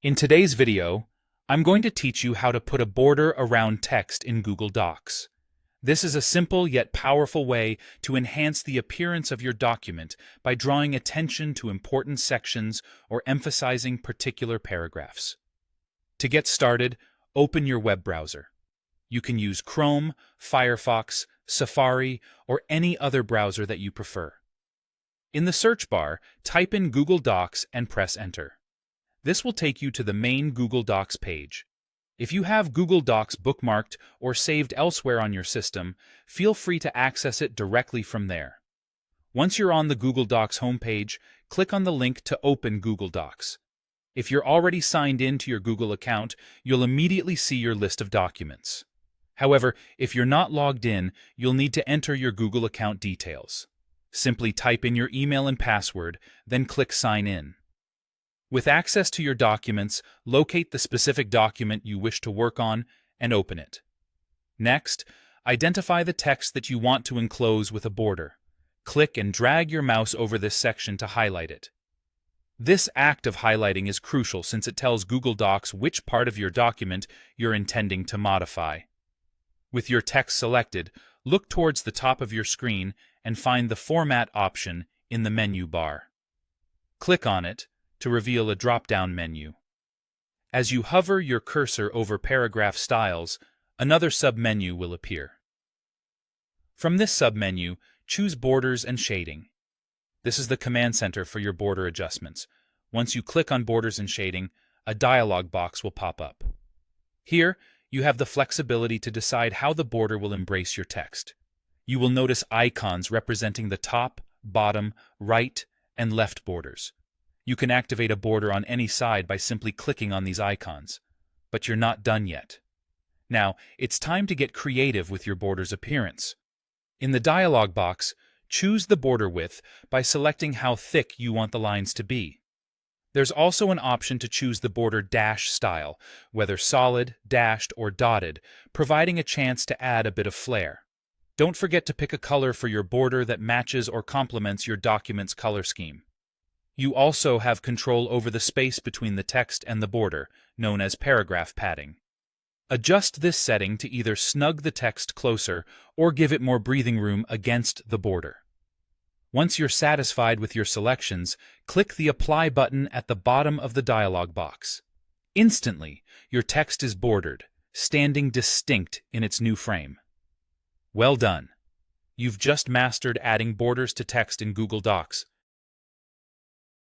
In today's video, I'm going to teach you how to put a border around text in Google Docs. This is a simple yet powerful way to enhance the appearance of your document by drawing attention to important sections or emphasizing particular paragraphs. To get started, open your web browser. You can use Chrome, Firefox, Safari, or any other browser that you prefer. In the search bar, type in Google Docs and press Enter. This will take you to the main Google Docs page. If you have Google Docs bookmarked or saved elsewhere on your system, feel free to access it directly from there. Once you're on the Google Docs homepage, click on the link to open Google Docs. If you're already signed in to your Google account, you'll immediately see your list of documents. However, if you're not logged in, you'll need to enter your Google account details. Simply type in your email and password, then click Sign In. With access to your documents, locate the specific document you wish to work on and open it. Next, identify the text that you want to enclose with a border. Click and drag your mouse over this section to highlight it. This act of highlighting is crucial since it tells Google Docs which part of your document you're intending to modify. With your text selected, look towards the top of your screen and find the Format option in the menu bar. Click on it to reveal a drop-down menu. As you hover your cursor over paragraph styles, another submenu will appear. From this submenu, choose Borders and Shading. This is the command center for your border adjustments. Once you click on Borders and Shading, a dialog box will pop up. Here, you have the flexibility to decide how the border will embrace your text. You will notice icons representing the top, bottom, right, and left borders. You can activate a border on any side by simply clicking on these icons. But you're not done yet. Now, it's time to get creative with your border's appearance. In the dialog box, choose the border width by selecting how thick you want the lines to be. There's also an option to choose the border dash style, whether solid, dashed, or dotted, providing a chance to add a bit of flair. Don't forget to pick a color for your border that matches or complements your document's color scheme. You also have control over the space between the text and the border, known as paragraph padding. Adjust this setting to either snug the text closer or give it more breathing room against the border. Once you're satisfied with your selections, click the Apply button at the bottom of the dialog box. Instantly, your text is bordered, standing distinct in its new frame. Well done! You've just mastered adding borders to text in Google Docs.